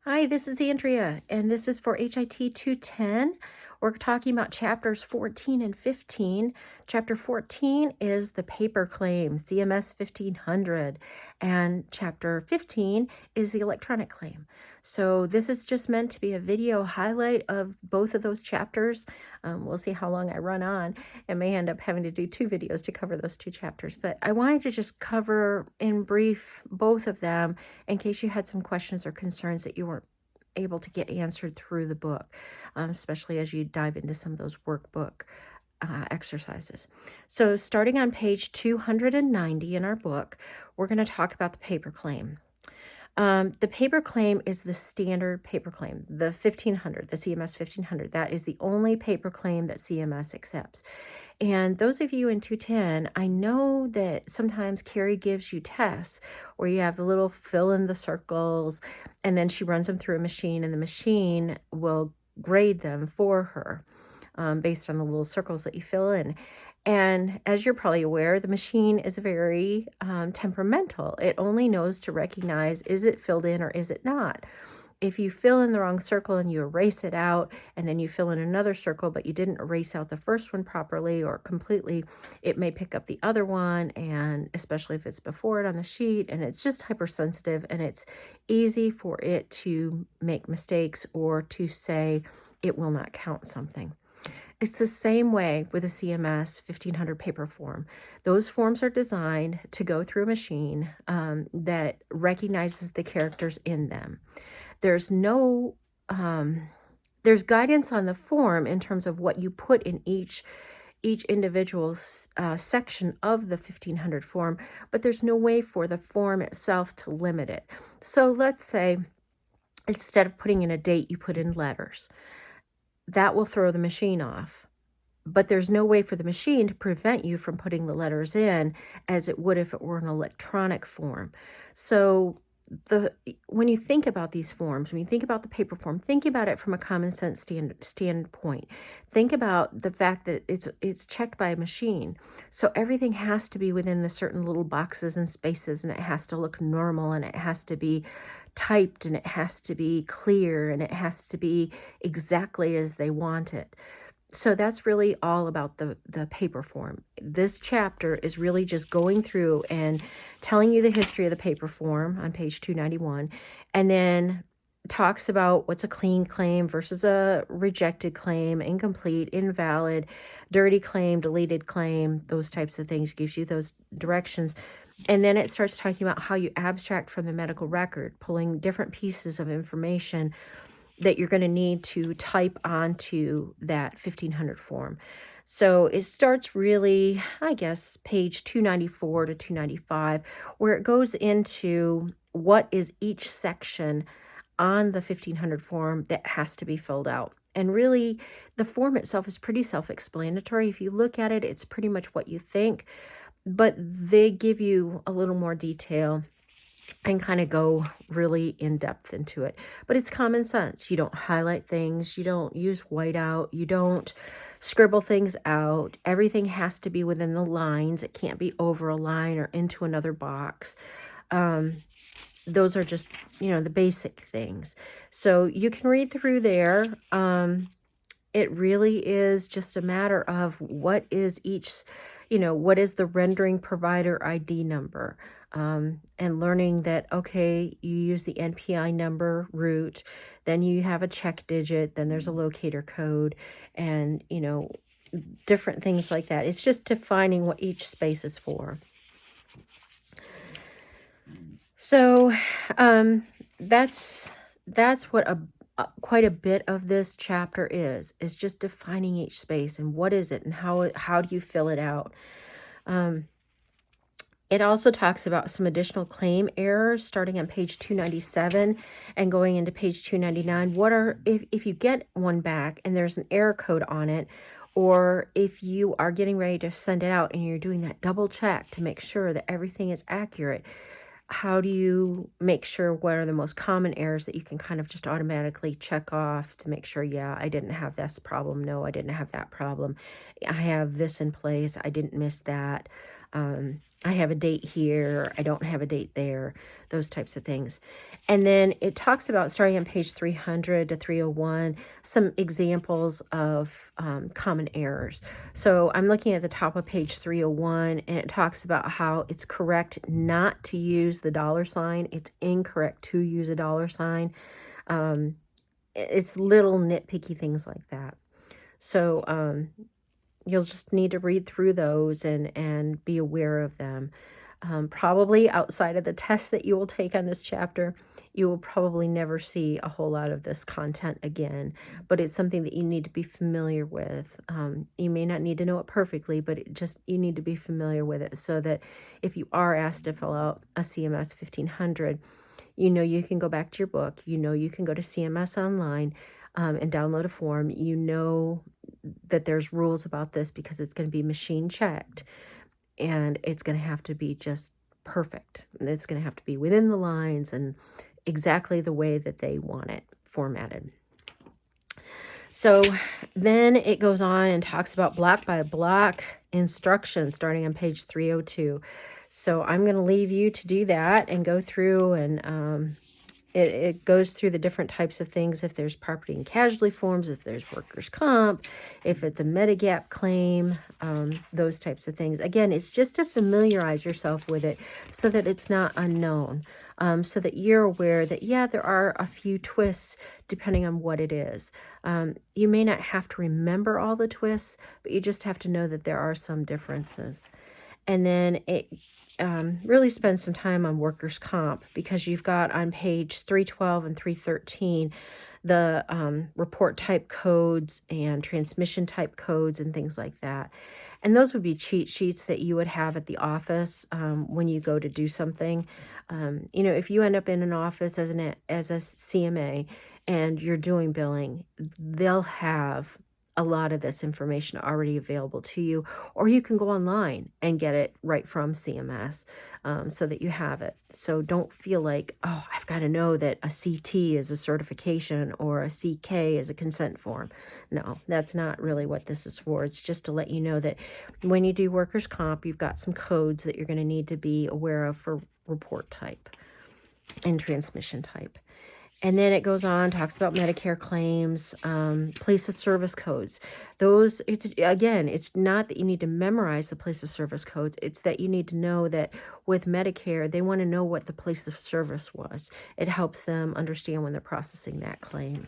Hi, this is Andrea, and this is for HIT 210. We're talking about chapters 14 and 15. Chapter 14 is the paper claim, CMS 1500, and chapter 15 is the electronic claim. So this is just meant to be a video highlight of both of those chapters. We'll see how long I run on. I may end up having to do two videos to cover those two chapters, but I wanted to just cover in brief both of them in case you had some questions or concerns that you weren't able to get answered through the book, especially as you dive into some of those workbook exercises. So starting on page 290 in our book, we're going to talk about the paper claim. The paper claim is the standard paper claim, the 1500, the CMS 1500. That is the only paper claim that CMS accepts. And those of you in 210, I know that sometimes Carrie gives you tests where you have the little fill in the circles and then she runs them through a machine and the machine will grade them for her based on the little circles that you fill in. And as you're probably aware, the machine is very temperamental. It only knows to recognize, is it filled in or is it not? If you fill in the wrong circle and you erase it out, and then you fill in another circle, but you didn't erase out the first one properly or completely, it may pick up the other one, and especially if it's before it on the sheet, and it's just hypersensitive, and it's easy for it to make mistakes or to say it will not count something. It's the same way with a CMS 1500 paper form. Those forms are designed to go through a machine that recognizes the characters in them. There's no, there's guidance on the form in terms of what you put in each individual section of the 1500 form, but there's no way for the form itself to limit it. So let's say instead of putting in a date, you put in letters. That will throw the machine off. But there's no way for the machine to prevent you from putting the letters in as it would if it were an electronic form. So when you think about these forms, when you think about the paper form, think about it from a common sense standpoint. Think about the fact that it's checked by a machine. So everything has to be within the certain little boxes and spaces, and it has to look normal, and it has to be typed, and it has to be clear, and it has to be exactly as they want it. So that's really all about the paper form. This chapter is really just going through and telling you the history of the paper form on page 291, and then talks about what's a clean claim versus a rejected claim, incomplete, invalid, dirty claim, deleted claim, those types of things, gives you those directions. And then it starts talking about how you abstract from the medical record, pulling different pieces of information that you're going to need to type onto that 1500 form. So it starts really, I guess, page 294 to 295, where it goes into what is each section on the 1500 form that has to be filled out. And really, the form itself is pretty self-explanatory. If you look at it, it's pretty much what you think, but they give you a little more detail and kind of go really in depth into it. But it's common sense. You don't highlight things. You don't use whiteout. You don't scribble things out. Everything has to be within the lines. It can't be over a line or into another box. Those are just, the basic things. So you can read through there. It really is just a matter of what is what is the rendering provider ID number, and learning that, okay, you use the NPI number root, then you have a check digit, then there's a locator code, and, different things like that. It's just defining what each space is for. So that's what quite a bit of this chapter is just defining each space and what is it and how do you fill it out. It also talks about some additional claim errors starting on page 297 and going into page 299. What are, if you get one back and there's an error code on it, or if you are getting ready to send it out and you're doing that double check to make sure that everything is accurate, how do you make sure what are the most common errors that you can kind of just automatically check off to make sure, yeah, I didn't have this problem. No, I didn't have that problem. I have this in place. I didn't miss that. I have a date here, I don't have a date there, those types of things. And then it talks about, starting on page 300 to 301, some examples of common errors. So I'm looking at the top of page 301, and it talks about how it's correct not to use the $sign. It's incorrect to use a $sign. It's little nitpicky things like that. So you'll just need to read through those and be aware of them. Probably outside of the tests that you will take on this chapter, you will probably never see a whole lot of this content again, but it's something that you need to be familiar with. You may not need to know it perfectly, but you need to be familiar with it, so that if you are asked to fill out a CMS 1500, you know you can go back to your book, you know you can go to CMS Online and download a form. You know that there's rules about this because it's going to be machine checked, and it's going to have to be just perfect. It's going to have to be within the lines and exactly the way that they want it formatted. So then it goes on and talks about block by block instructions starting on page 302. So I'm going to leave you to do that and go through, and it goes through the different types of things. If there's property and casualty forms, if there's workers' comp, if it's a Medigap claim, those types of things. Again, it's just to familiarize yourself with it so that it's not unknown, so that you're aware that, yeah, there are a few twists depending on what it is. You may not have to remember all the twists, but you just have to know that there are some differences. And then it really spends some time on workers' comp, because you've got on page 312 and 313 the report type codes and transmission type codes and things like that. And those would be cheat sheets that you would have at the office when you go to do something. If you end up in an office as a CMA and you're doing billing, they'll have a lot of this information already available to you, or you can go online and get it right from CMS, so that you have it. So don't feel like, oh, I've got to know that a CT is a certification or a CK is a consent form. No, that's not really what this is for. It's just to let you know that when you do workers' comp, you've got some codes that you're going to need to be aware of for report type and transmission type. And then it goes on, talks about Medicare claims, place of service codes. It's not that you need to memorize the place of service codes. It's that you need to know that with Medicare, they want to know what the place of service was. It helps them understand when they're processing that claim.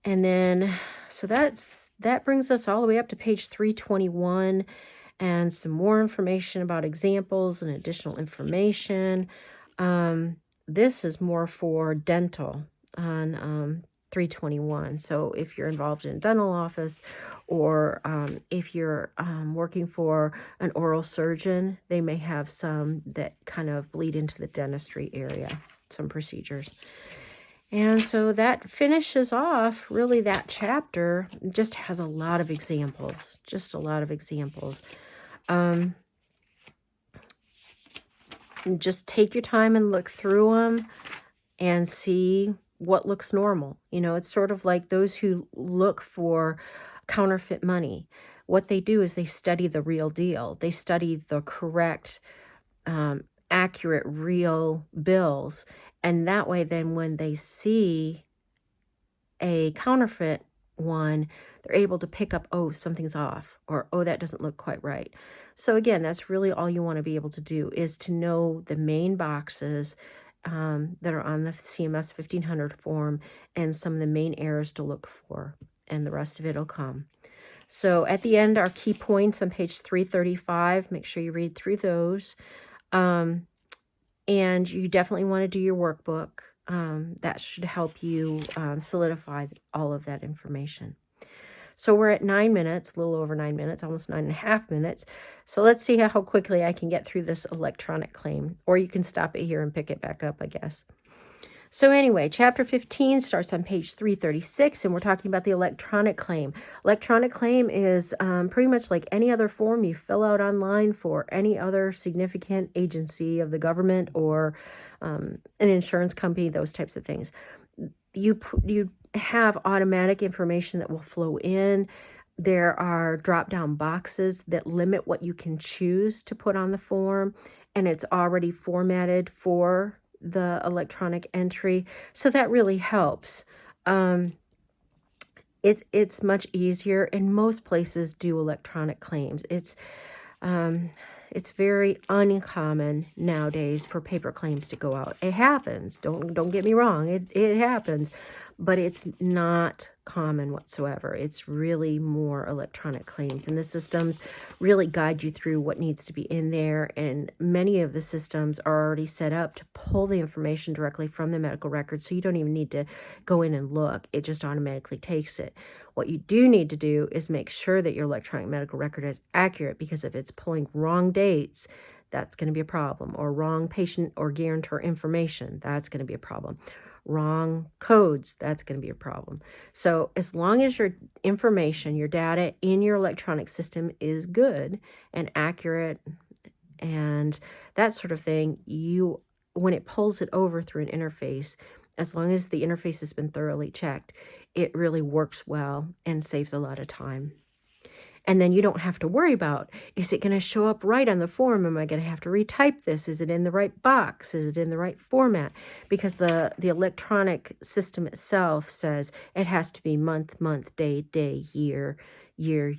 And then, so that brings us all the way up to page 321, and some more information about examples and additional information. This is more for dental on 321. So if you're involved in a dental office, or if you're working for an oral surgeon, they may have some that kind of bleed into the dentistry area, some procedures. And so that finishes off really that chapter. It just has a lot of examples, just a lot of examples. Just take your time and look through them and see what looks normal. It's sort of like those who look for counterfeit money. What they do is they study the real deal. They study the correct, accurate, real bills. And that way, then when they see a counterfeit one, they're able to pick up, oh, something's off, or, oh, that doesn't look quite right. So again, that's really all you want to be able to do, is to know the main boxes that are on the CMS 1500 form and some of the main errors to look for, and the rest of it will come. So at the end, our key points on page 335, make sure you read through those. And you definitely want to do your workbook. That should help you solidify all of that information. So we're at 9 minutes, a little over 9 minutes, almost 9.5 minutes. So let's see how quickly I can get through this electronic claim. Or you can stop it here and pick it back up, I guess. So anyway, chapter 15 starts on page 336, and we're talking about the electronic claim. Electronic claim is pretty much like any other form you fill out online for any other significant agency of the government or an insurance company, those types of things. You have automatic information that will flow in. There are drop-down boxes that limit what you can choose to put on the form, and it's already formatted for the electronic entry, so that really helps. Um, it's much easier, and most places do electronic claims. Um, it's very uncommon nowadays for paper claims to go out. It happens. Don't get me wrong. It happens, but it's not common whatsoever. It's really more electronic claims, and the systems really guide you through what needs to be in there. And many of the systems are already set up to pull the information directly from the medical record, so you don't even need to go in and look. It just automatically takes it. What you do need to do is make sure that your electronic medical record is accurate, because if it's pulling wrong dates, that's going to be a problem. Or wrong patient or guarantor information, that's going to be a problem. Wrong codes, that's going to be a problem. So as long as your information, your data in your electronic system is good and accurate and that sort of thing, when it pulls it over through an interface, as long as the interface has been thoroughly checked, it really works well and saves a lot of time. And then you don't have to worry about, is it going to show up right on the form? Am I going to have to retype this? Is it in the right box? Is it in the right format? Because the electronic system itself says it has to be month, day, year, year.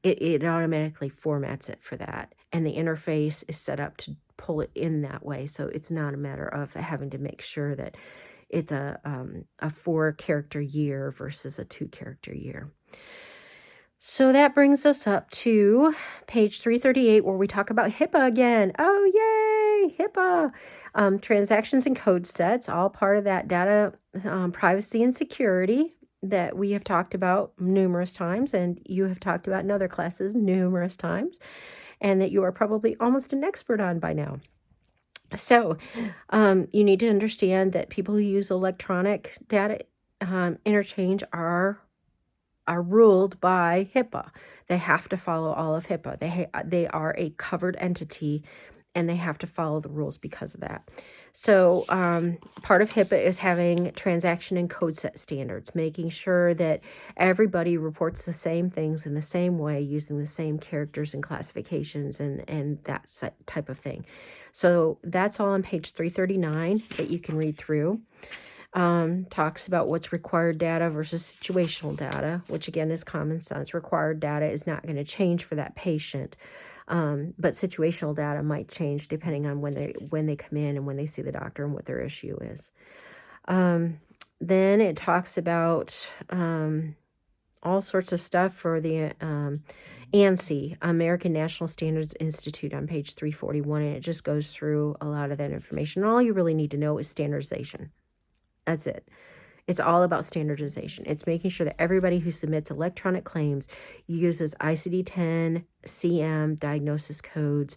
It automatically formats it for that. And the interface is set up to pull it in that way. So it's not a matter of having to make sure that it's a 4-character year versus a 2-character year. So that brings us up to page 338, where we talk about HIPAA again. Oh, yay, HIPAA. Transactions and code sets, all part of that data privacy and security that we have talked about numerous times, and you have talked about in other classes numerous times, and that you are probably almost an expert on by now. So you need to understand that people who use electronic data interchange are ruled by HIPAA. They have to follow all of HIPAA. They are a covered entity, and they have to follow the rules because of that. So part of HIPAA is having transaction and code set standards, making sure that everybody reports the same things in the same way, using the same characters and classifications and that type of thing. So that's all on page 339 that you can read through. Talks about what's required data versus situational data, which again is common sense. Required data is not going to change for that patient, but situational data might change depending on when they come in and when they see the doctor and what their issue is. Then it talks about all sorts of stuff for the ANSI, American National Standards Institute, on page 341, and it just goes through a lot of that information. All you really need to know is standardization. That's it. It's all about standardization. It's making sure that everybody who submits electronic claims uses ICD-10, CM, diagnosis codes,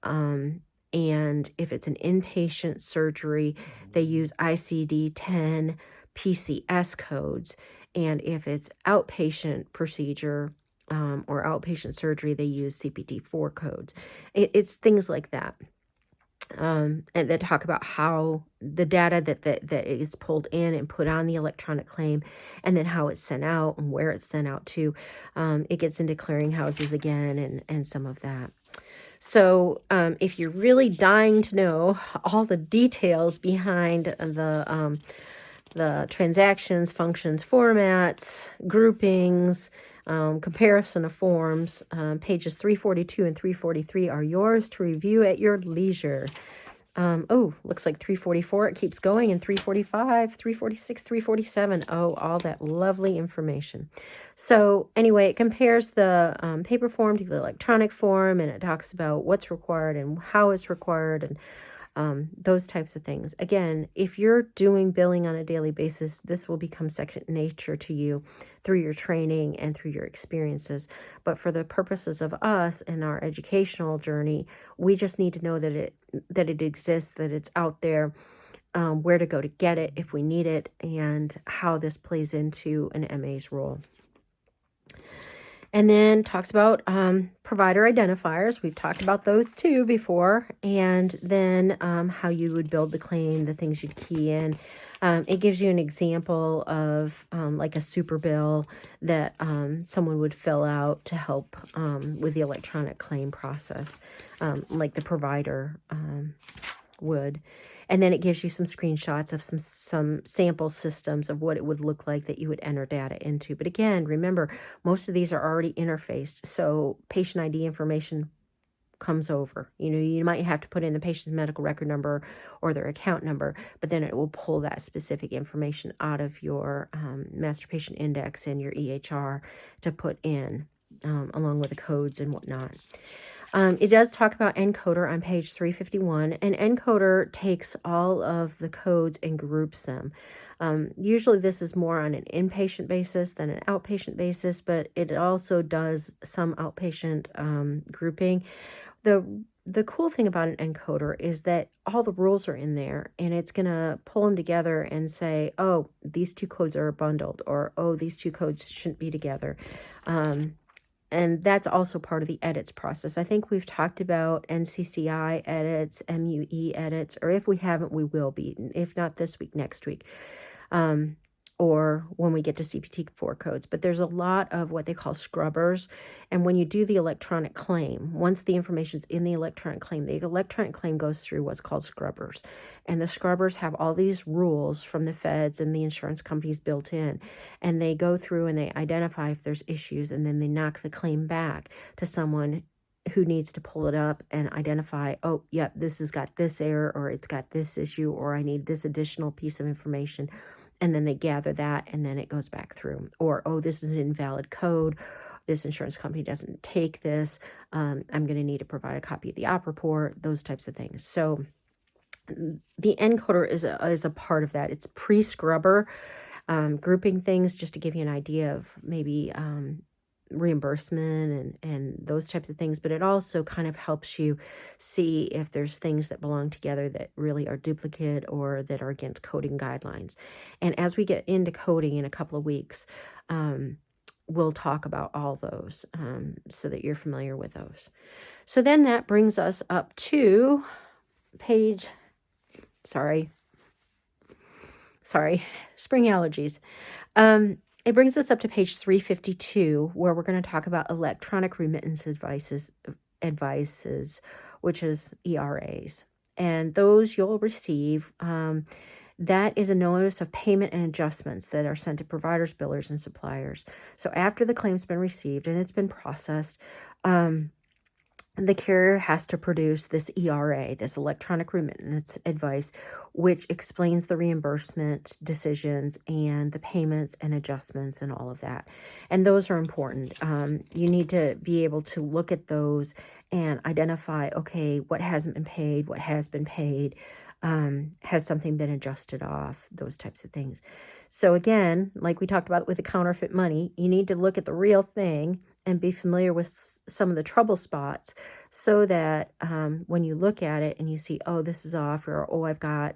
and if it's an inpatient surgery, they use ICD-10, PCS codes, and if it's outpatient procedure or outpatient surgery, they use CPT-4 codes. It's things like that. And they talk about how the data that is pulled in and put on the electronic claim, and then how it's sent out and where it's sent out to. It gets into clearinghouses again and some of that. So if you're really dying to know all the details behind the transactions, functions, formats, groupings, comparison of forms, pages 342 and 343 are yours to review at your leisure. Looks like 344, it keeps going, and 345, 346, 347. Oh, all that lovely information. So anyway, it compares the paper form to the electronic form, and it talks about what's required and how it's required, and those types of things. Again, if you're doing billing on a daily basis, this will become second nature to you through your training and through your experiences. But for the purposes of us and our educational journey, we just need to know that it exists, that it's out there, where to go to get it if we need it, and how this plays into an MA's role. And then talks about provider identifiers. We've talked about those too before. And then how you would build the claim, the things you'd key in. It gives you an example of like a super bill that someone would fill out to help with the electronic claim process, like the provider would. And then it gives you some screenshots of some sample systems of what it would look like that you would enter data into. But again, remember, most of these are already interfaced. So patient ID information comes over. You know, you might have to put in the patient's medical record number or their account number, but then it will pull that specific information out of your master patient index and your EHR to put in along with the codes and whatnot. It does talk about Encoder on page 351, and Encoder takes all of the codes and groups them. Usually this is more on an inpatient basis than an outpatient basis, but it also does some outpatient grouping. The cool thing about an encoder is that all the rules are in there, and it's going to pull them together and say, oh, these two codes are bundled, or oh, these two codes shouldn't be together. And that's also part of the edits process. I think we've talked about NCCI edits, MUE edits, or if we haven't, we will be. If not this week, next week, or when we get to CPT-4 codes. But there's a lot of what they call scrubbers. And when you do the electronic claim, once the information's in the electronic claim goes through what's called scrubbers. And the scrubbers have all these rules from the feds and the insurance companies built in. And they go through and they identify if there's issues, and then they knock the claim back to someone who needs to pull it up and identify, oh, yep, this has got this error, or it's got this issue, or I need this additional piece of information. And then they gather that, and then it goes back through. Or, oh, this is an invalid code. This insurance company doesn't take this. I'm going to need to provide a copy of the op report, those types of things. So the encoder is a part of that. It's pre-scrubber, grouping things just to give you an idea of maybe reimbursement and those types of things, but it also kind of helps you see if there's things that belong together that really are duplicate or that are against coding guidelines. And as we get into coding in a couple of weeks, we'll talk about all those so that you're familiar with those. So then that brings us up to page, sorry, spring allergies. It brings us up to page 352, where we're going to talk about electronic remittance advices, which is ERAs. And those you'll receive, that is a notice of payment and adjustments that are sent to providers, billers, and suppliers. So after the claim's been received and it's been processed, the carrier has to produce this ERA, this electronic remittance advice, which explains the reimbursement decisions and the payments and adjustments and all of that. And those are important. You need to be able to look at those and identify, okay, what hasn't been paid, what has been paid, has something been adjusted off, those types of things. So again, like we talked about with the counterfeit money, you need to look at the real thing and be familiar with some of the trouble spots so that when you look at it and you see, oh, this is off, or oh, I've got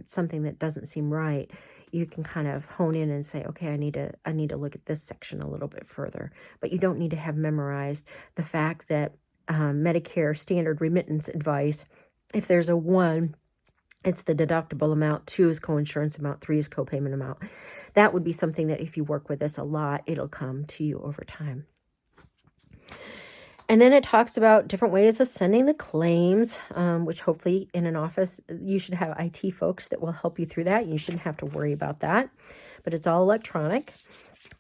something that doesn't seem right, you can kind of hone in and say, okay, I need to look at this section a little bit further. But you don't need to have memorized the fact that Medicare standard remittance advice, if there's a 1, it's the deductible amount, 2 is coinsurance amount, 3 is copayment amount. That would be something that if you work with this a lot, it'll come to you over time. And then it talks about different ways of sending the claims, which hopefully in an office, you should have IT folks that will help you through that. You shouldn't have to worry about that, but it's all electronic.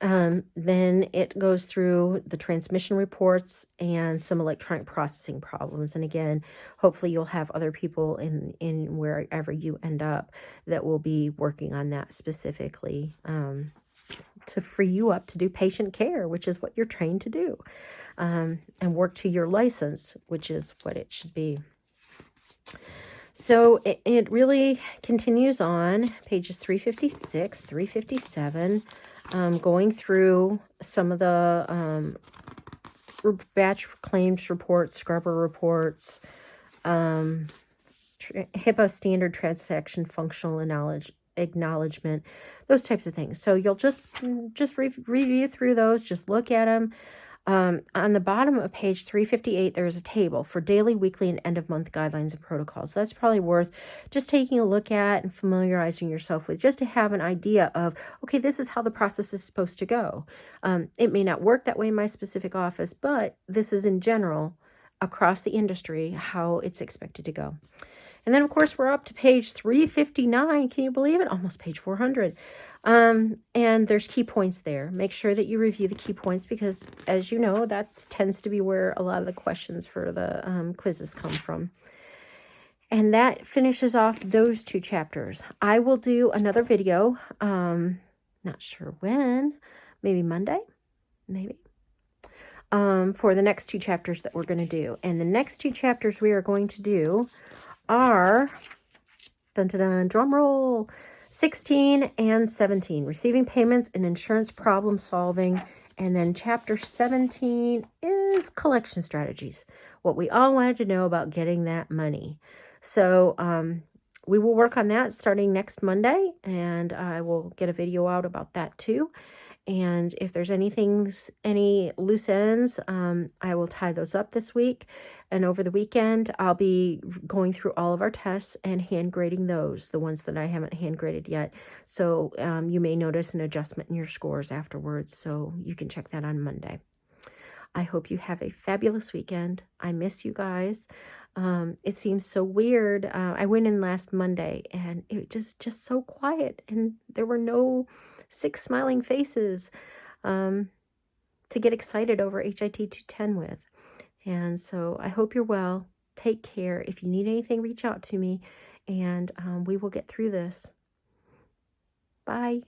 Then it goes through the transmission reports and some electronic processing problems. And again, hopefully you'll have other people in wherever you end up that will be working on that specifically to free you up to do patient care, which is what you're trained to do, and work to your license, which is what it should be. So it really continues on pages 356, 357, going through some of the batch claims reports, scrubber reports, HIPAA standard transaction functional acknowledgement, those types of things. So you'll just review through those, just look at them. On the bottom of page 358, there is a table for daily, weekly, and end-of-month guidelines and protocols. That's probably worth just taking a look at and familiarizing yourself with, just to have an idea of, okay, this is how the process is supposed to go. It may not work that way in my specific office, but this is in general across the industry how it's expected to go. And then, of course, we're up to page 359. Can you believe it? Almost page 400. And there's key points there. Make sure that you review the key points because, as you know, that tends to be where a lot of the questions for the quizzes come from. And that finishes off those 2 chapters. I will do another video, not sure when, maybe Monday, maybe, for the next 2 chapters that we're going to do. And the next 2 chapters we are going to do are, drum roll, 16 and 17, receiving payments and insurance problem solving. And then chapter 17 is collection strategies, what we all wanted to know about getting that money. So we will work on that starting next Monday, and I will get a video out about that too. And if there's any loose ends, I will tie those up this week. And over the weekend, I'll be going through all of our tests and hand grading those, the ones that I haven't hand graded yet. So you may notice an adjustment in your scores afterwards. So you can check that on Monday. I hope you have a fabulous weekend. I miss you guys. It seems so weird. I went in last Monday and it just so quiet, and there were no 6 smiling faces to get excited over HIT 210 with. And so I hope you're well. Take care. If you need anything, reach out to me, and we will get through this. Bye.